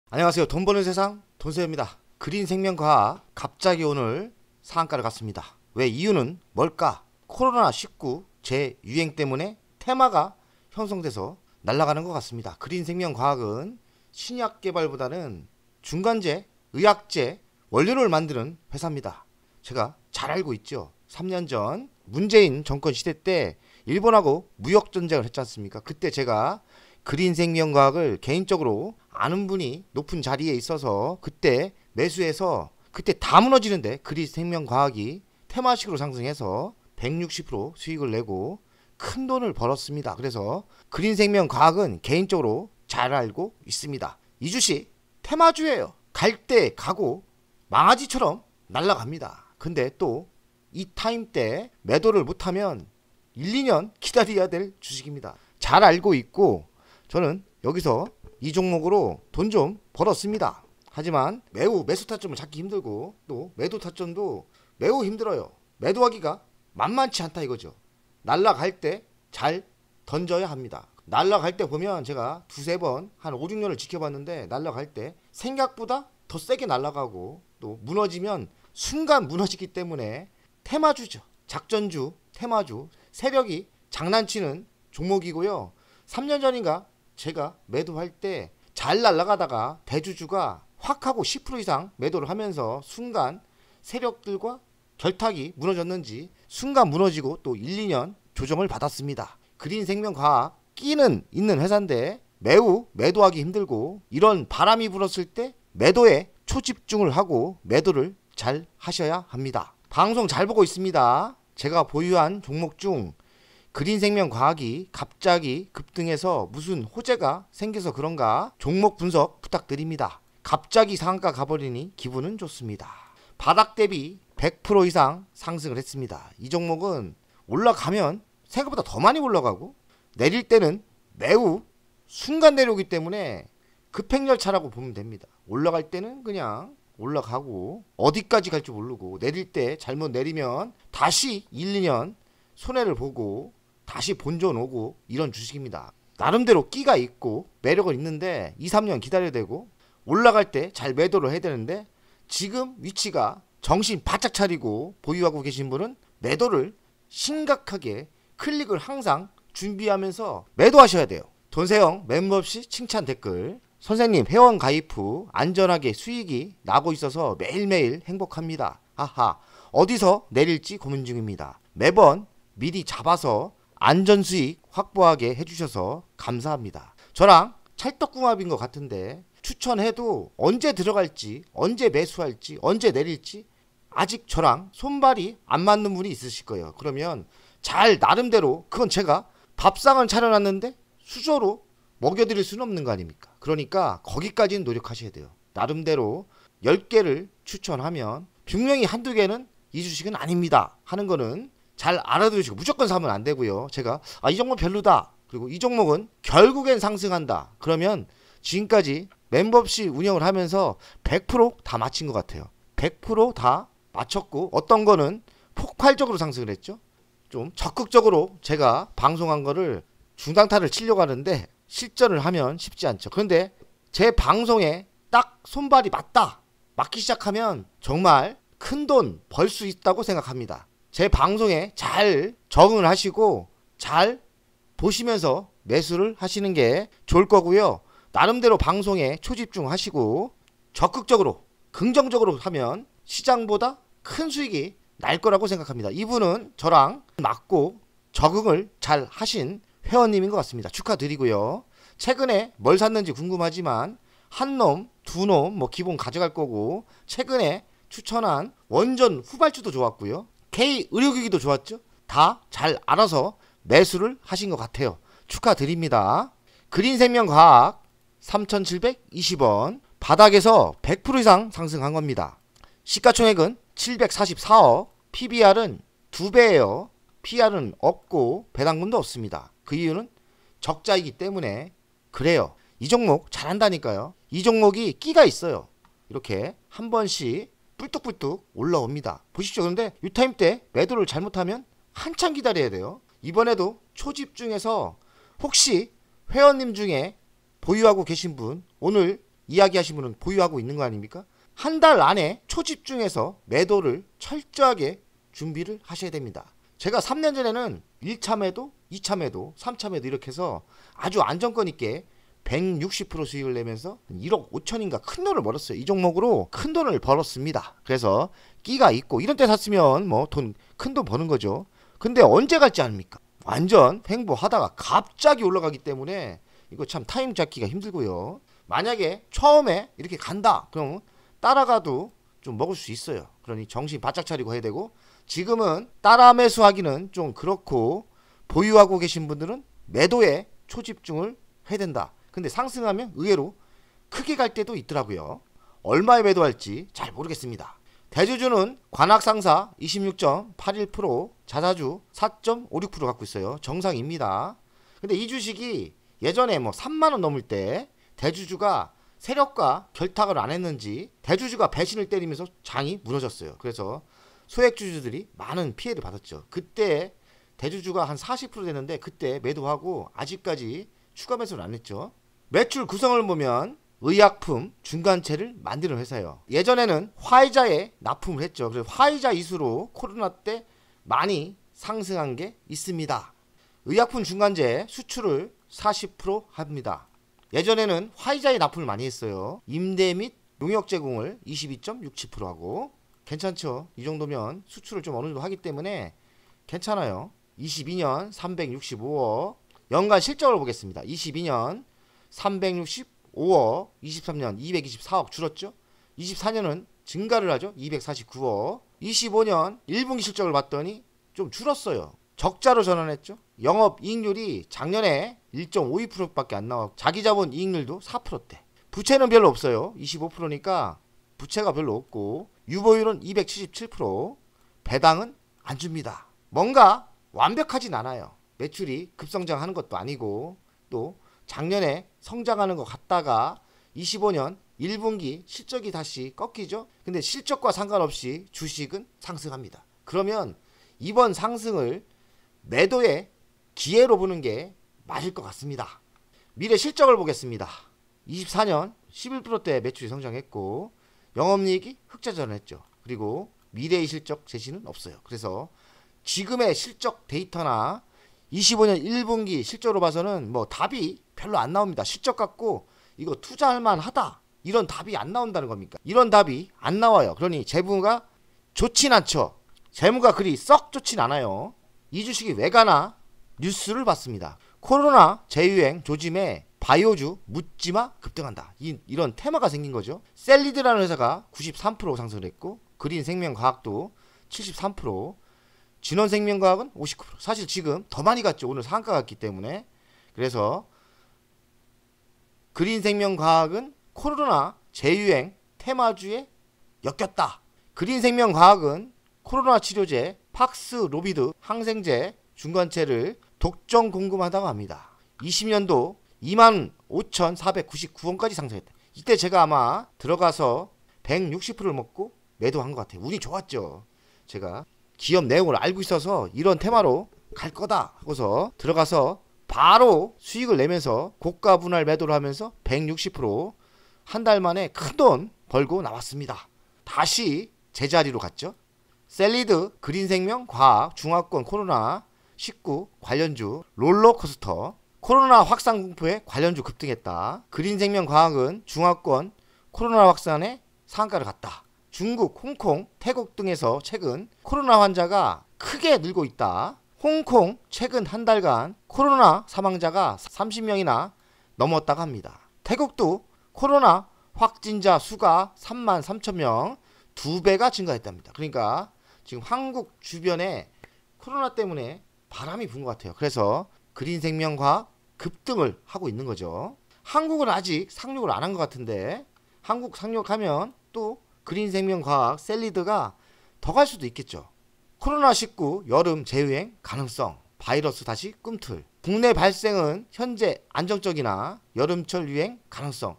안녕하세요. 돈 버는 세상 돈세입니다. 그린생명과학 갑자기 오늘 상한가를 갔습니다. 왜 이유는 뭘까? 코로나19 재유행 때문에 테마가 형성돼서 날아가는 것 같습니다. 그린생명과학은 신약 개발보다는 중간재, 의약재, 원료를 만드는 회사입니다. 제가 잘 알고 있죠. 3년 전 문재인 정권 시대 때 일본하고 무역전쟁을 했지 않습니까? 그때 제가 그린생명과학을 개인적으로 아는 분이 높은 자리에 있어서 그때 매수해서 그때 다 무너지는데 그린생명과학이 테마식으로 상승해서 160% 수익을 내고 큰 돈을 벌었습니다. 그래서 그린생명과학은 개인적으로 잘 알고 있습니다. 이 주식 테마주예요. 갈 때 가고 망아지처럼 날아갑니다. 근데 또 이 타임 때 매도를 못하면 1, 2년 기다려야 될 주식입니다. 잘 알고 있고 저는 여기서 이 종목으로 돈 좀 벌었습니다. 하지만 매우 매수 타점을 찾기 힘들고 또 매도 타점도 매우 힘들어요. 매도하기가 만만치 않다 이거죠. 날라갈 때 잘 던져야 합니다. 날라갈 때 보면 제가 두세 번 한 5, 6년을 지켜봤는데 날라갈 때 생각보다 더 세게 날아가고 또 무너지면 순간 무너지기 때문에 테마주죠. 작전주, 테마주, 세력이 장난치는 종목이고요. 3년 전인가 제가 매도할 때 잘 날아가다가 대주주가 확 하고 10% 이상 매도를 하면서 순간 세력들과 결탁이 무너졌는지 순간 무너지고 또 1, 2년 조정을 받았습니다. 그린생명과학 끼는 있는 회사인데 매우 매도하기 힘들고 이런 바람이 불었을 때 매도에 초집중을 하고 매도를 잘 하셔야 합니다. 방송 잘 보고 있습니다. 제가 보유한 종목 중 그린생명과학이 갑자기 급등해서 무슨 호재가 생겨서 그런가 종목 분석 부탁드립니다. 갑자기 상한가 가버리니 기분은 좋습니다. 바닥 대비 100% 이상 상승을 했습니다. 이 종목은 올라가면 생각보다 더 많이 올라가고 내릴 때는 매우 순간 내려오기 때문에 급행열차라고 보면 됩니다. 올라갈 때는 그냥 올라가고 어디까지 갈지 모르고 내릴 때 잘못 내리면 다시 1, 2년 손해를 보고 다시 본전 오고 이런 주식입니다. 나름대로 끼가 있고 매력은 있는데 2, 3년 기다려야 되고 올라갈 때 잘 매도를 해야 되는데 지금 위치가 정신 바짝 차리고 보유하고 계신 분은 매도를 심각하게 클릭을 항상 준비하면서 매도하셔야 돼요. 돈세영 멤버 없이 칭찬 댓글 선생님 회원 가입 후 안전하게 수익이 나고 있어서 매일매일 행복합니다. 하하 어디서 내릴지 고민 중입니다. 매번 미리 잡아서 안전 수익 확보하게 해주셔서 감사합니다. 저랑 찰떡궁합인 것 같은데 추천해도 언제 들어갈지 언제 매수할지 언제 내릴지 아직 저랑 손발이 안 맞는 분이 있으실 거예요. 그러면 잘 나름대로 그건 제가 밥상을 차려놨는데 수저로 먹여드릴 수는 없는 거 아닙니까? 그러니까 거기까지는 노력하셔야 돼요. 나름대로 10개를 추천하면 분명히 한두 개는 이 주식은 아닙니다 하는 거는 잘 알아두시고 무조건 사면 안 되고요. 제가 이 종목 별로다 그리고 이 종목은 결국엔 상승한다 그러면 지금까지 멤버 없이 운영을 하면서 100%다 맞힌 것 같아요. 100%다 맞췄고 어떤 거는 폭발적으로 상승을 했죠. 좀 적극적으로 제가 방송한 거를 중단타를 치려고 하는데 실전을 하면 쉽지 않죠. 그런데 제 방송에 딱 손발이 맞기 시작하면 정말 큰 돈 벌 수 있다고 생각합니다. 제 방송에 잘 적응을 하시고 잘 보시면서 매수를 하시는 게 좋을 거고요. 나름대로 방송에 초집중 하시고 적극적으로 긍정적으로 하면 시장보다 큰 수익이 날 거라고 생각합니다. 이분은 저랑 맞고 적응을 잘 하신 회원님인 것 같습니다. 축하드리고요. 최근에 뭘 샀는지 궁금하지만 한 놈, 두 놈 뭐 기본 가져갈 거고 최근에 추천한 원전 후발주도 좋았고요. K 의료기기도 좋았죠. 다 잘 알아서 매수를 하신 것 같아요. 축하드립니다. 그린생명과학 3,720원 바닥에서 100% 이상 상승한 겁니다. 시가총액은 744억 PBR은 2배예요. PR은 없고 배당금도 없습니다. 그 이유는 적자이기 때문에 그래요. 이 종목 잘한다니까요. 이 종목이 끼가 있어요. 이렇게 한 번씩 뿔뚝뿔뚝 올라옵니다. 보십시오. 그런데 유타임 때 매도를 잘못하면 한참 기다려야 돼요. 이번에도 초집중해서 혹시 회원님 중에 보유하고 계신 분 오늘 이야기하신 분은 보유하고 있는 거 아닙니까? 한 달 안에 초집중해서 매도를 철저하게 준비를 하셔야 됩니다. 제가 3년 전에는 1차 매도, 2차 매도, 3차 매도 이렇게 해서 아주 안정권 있게 160% 수익을 내면서 1억 5천인가 큰 돈을 벌었어요. 이 종목으로 큰 돈을 벌었습니다. 그래서 끼가 있고 이런 때 샀으면 뭐 큰 돈 버는 거죠. 근데 언제 갈지 아닙니까? 완전 횡보하다가 갑자기 올라가기 때문에 이거 참 타임 잡기가 힘들고요. 만약에 처음에 이렇게 간다 그럼 따라가도 좀 먹을 수 있어요. 그러니 정신 바짝 차리고 해야 되고, 지금은 따라 매수하기는 좀 그렇고 보유하고 계신 분들은 매도에 초집중을 해야 된다. 근데 상승하면 의외로 크게 갈 때도 있더라고요. 얼마에 매도할지 잘 모르겠습니다. 대주주는 관악상사 26.81%, 자사주 4.56% 갖고 있어요. 정상입니다. 근데 이 주식이 예전에 뭐 3만원 넘을 때 대주주가 세력과 결탁을 안 했는지 대주주가 배신을 때리면서 장이 무너졌어요. 그래서 소액주주들이 많은 피해를 받았죠. 그때 대주주가 한 40% 됐는데 그때 매도하고 아직까지 추가 매수를 안 했죠. 매출 구성을 보면 의약품 중간체를 만드는 회사예요. 예전에는 화이자에 납품을 했죠. 그래서 화이자 이수로 코로나 때 많이 상승한 게 있습니다. 의약품 중간재 수출을 40% 합니다. 예전에는 화이자에 납품을 많이 했어요. 임대 및 용역 제공을 22.67% 하고, 괜찮죠? 이 정도면 수출을 좀 어느 정도 하기 때문에 괜찮아요. 22년 365억, 연간 실적을 보겠습니다. 22년 365억, 23년 224억 줄었죠. 24년은 증가를 하죠. 249억. 25년 1분기 실적을 봤더니 좀 줄었어요. 적자로 전환했죠. 영업이익률이 작년에 1.52%밖에 안 나왔고 자기자본 이익률도 4%대. 부채는 별로 없어요. 25%니까 부채가 별로 없고, 유보율은 277%, 배당은 안 줍니다. 뭔가 완벽하진 않아요. 매출이 급성장하는 것도 아니고, 또 작년에 성장하는 것 같다가 25년 1분기 실적이 다시 꺾이죠. 근데 실적과 상관없이 주식은 상승합니다. 그러면 이번 상승을 매도의 기회로 보는 게 맞을 것 같습니다. 미래 실적을 보겠습니다. 24년 11%대 매출이 성장했고 영업이익이 흑자 전환했죠. 그리고 미래의 실적 제시는 없어요. 그래서 지금의 실적 데이터나 25년 1분기 실적으로 봐서는 뭐 답이 별로 안 나옵니다. 실적 갖고 이거 투자할 만하다 이런 답이 안 나온다는 겁니까? 이런 답이 안 나와요. 그러니 재무가 좋진 않죠. 재무가 그리 썩 좋진 않아요. 이 주식이 왜 가나 뉴스를 봤습니다. 코로나 재유행 조짐에 바이오주 묻지마 급등한다. 이런 테마가 생긴 거죠. 셀리드라는 회사가 93% 상승을 했고, 그린생명과학도 73%, 진원생명과학은 59%. 사실 지금 더 많이 갔죠. 오늘 상한가 갔기 때문에. 그래서 그린생명과학은 코로나 재유행 테마주에 엮였다. 그린생명과학은 코로나 치료제 팍스로비드 항생제 중간체를 독점 공급하다고 합니다. 20년도 25,499원까지 상승했다. 이때 제가 아마 들어가서 160%를 먹고 매도한 것 같아요. 운이 좋았죠. 제가 기업 내용을 알고 있어서 이런 테마로 갈 거다 하고서 들어가서 바로 수익을 내면서 고가 분할 매도를 하면서 160% 한 달 만에 큰 돈 벌고 나왔습니다. 다시 제자리로 갔죠. 셀리드, 그린생명, 과학, 중화권, 코로나 19 관련주, 롤러코스터, 코로나 확산 공포에 관련주 급등했다. 그린생명 과학은 중화권 코로나 확산에 상한가를 갔다. 중국, 홍콩, 태국 등에서 최근 코로나 환자가 크게 늘고 있다. 홍콩 최근 한 달간 코로나 사망자가 30명이나 넘었다고 합니다. 태국도 코로나 확진자 수가 33,000명, 2배가 증가했답니다. 그러니까 지금 한국 주변에 코로나 때문에 바람이 분 것 같아요. 그래서 그린생명과학 급등을 하고 있는 거죠. 한국은 아직 상륙을 안 한 것 같은데 한국 상륙하면 또 그린생명과학 셀리드가 더 갈 수도 있겠죠. 코로나19 여름 재유행 가능성, 바이러스 다시 꿈틀, 국내 발생은 현재 안정적이나 여름철 유행 가능성.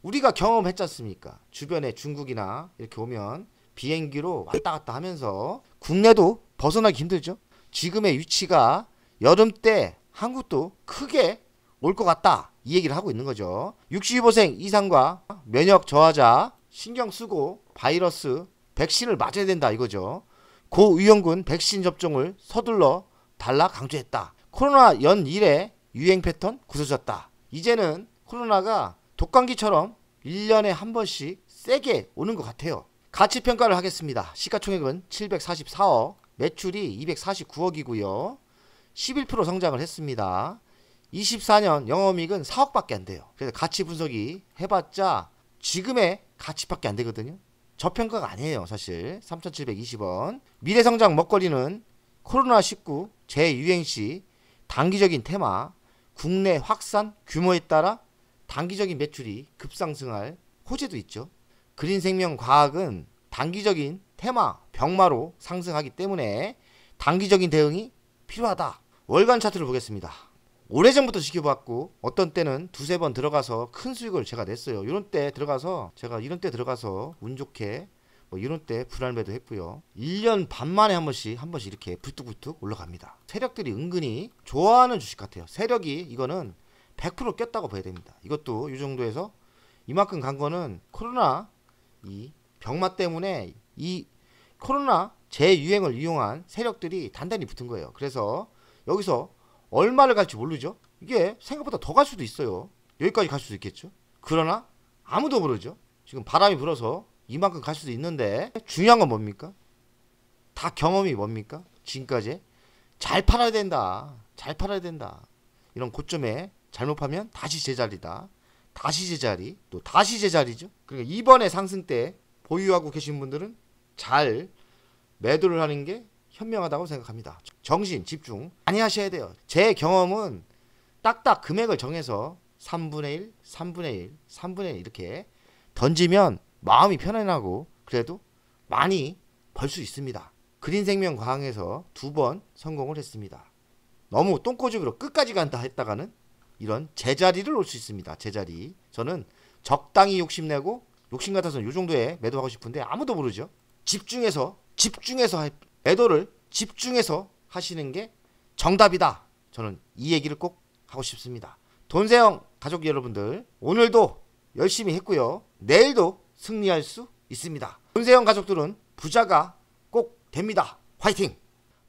우리가 경험했지 않습니까? 주변에 중국이나 이렇게 오면 비행기로 왔다 갔다 하면서 국내도 벗어나기 힘들죠. 지금의 위치가 여름 때 한국도 크게 올 것 같다. 이 얘기를 하고 있는 거죠. 65세 이상과 면역 저하자 신경 쓰고 바이러스 백신을 맞아야 된다 이거죠. 고위험군 백신 접종을 서둘러 달라 강조했다. 코로나 연일의 유행 패턴 굳어졌다. 이제는 코로나가 독감기처럼 1년에 한 번씩 세게 오는 것 같아요. 가치평가를 하겠습니다. 시가총액은 744억, 매출이 249억이고요. 11% 성장을 했습니다. 24년 영업이익은 4억밖에 안 돼요. 그래서 가치 분석이 해봤자 지금의 가치밖에 안 되거든요. 저평가가 아니에요. 사실 3,720원. 미래성장 먹거리는 코로나19 재유행 시 단기적인 테마, 국내 확산 규모에 따라 단기적인 매출이 급상승할 호재도 있죠. 그린생명과학은 단기적인 테마, 병마로 상승하기 때문에 단기적인 대응이 필요하다. 월간 차트를 보겠습니다. 오래전부터 지켜봤고 어떤 때는 두세 번 들어가서 큰 수익을 제가 냈어요. 이런 때 들어가서 제가 운 좋게 이런 때 불안매도 했고요. 1년 반 만에 한 번씩 이렇게 불뚝불뚝 올라갑니다. 세력들이 은근히 좋아하는 주식 같아요. 세력이 이거는 100% 꼈다고 봐야 됩니다. 이것도 이 정도에서 이만큼 간 거는 코로나 이 병마 때문에 이 코로나 재유행을 이용한 세력들이 단단히 붙은 거예요. 그래서 여기서 얼마를 갈지 모르죠. 이게 생각보다 더 갈 수도 있어요. 여기까지 갈 수도 있겠죠. 그러나 아무도 모르죠. 지금 바람이 불어서 이만큼 갈 수도 있는데 중요한 건 뭡니까? 다 경험이 뭡니까? 지금까지 잘 팔아야 된다. 잘 팔아야 된다. 이런 고점에 잘못 파면 다시 제자리다. 다시 제자리, 또 다시 제자리죠. 그러니까 이번에 상승 때 보유하고 계신 분들은 잘 매도를 하는 게 현명하다고 생각합니다. 정신 집중 많이 하셔야 돼요. 제 경험은 딱딱 금액을 정해서 3분의 1, 3분의 1, 3분의 1 이렇게 던지면 마음이 편안하고 그래도 많이 벌 수 있습니다. 그린생명과학에서 2번 성공을 했습니다. 너무 똥꼬집으로 끝까지 간다 했다가는 이런 제자리를 올 수 있습니다. 제자리. 저는 적당히 욕심내고 욕심 같아서는 이 정도에 매도하고 싶은데 아무도 모르죠. 집중해서 매도를 집중해서 하시는 게 정답이다. 저는 이 얘기를 꼭 하고 싶습니다. 돈세영 가족 여러분들, 오늘도 열심히 했고요. 내일도 승리할 수 있습니다. 돈세영 가족들은 부자가 꼭 됩니다. 화이팅!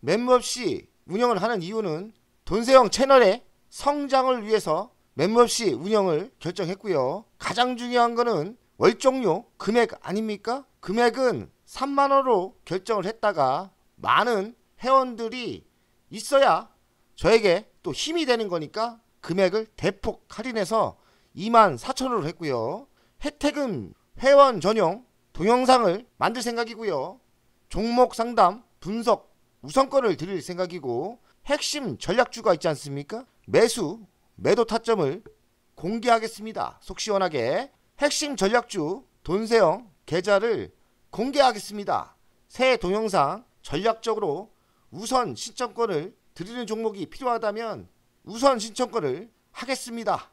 멤버십 운영을 하는 이유는 돈세영 채널의 성장을 위해서 멤버십 운영을 결정했고요. 가장 중요한 거는 월종료 금액 아닙니까? 금액은 3만원으로 결정을 했다가 많은 회원들이 있어야 저에게 또 힘이 되는 거니까 금액을 대폭 할인해서 24,000원으로 했고요. 혜택은 회원 전용 동영상을 만들 생각이고요. 종목 상담 분석 우선권을 드릴 생각이고 핵심 전략주가 있지 않습니까? 매도 타점을 공개하겠습니다. 속 시원하게 핵심 전략주 돈세영 계좌를 공개하겠습니다. 새 동영상 전략적으로 우선 신청권을 드리는 종목이 필요하다면 우선 신청권을 하겠습니다.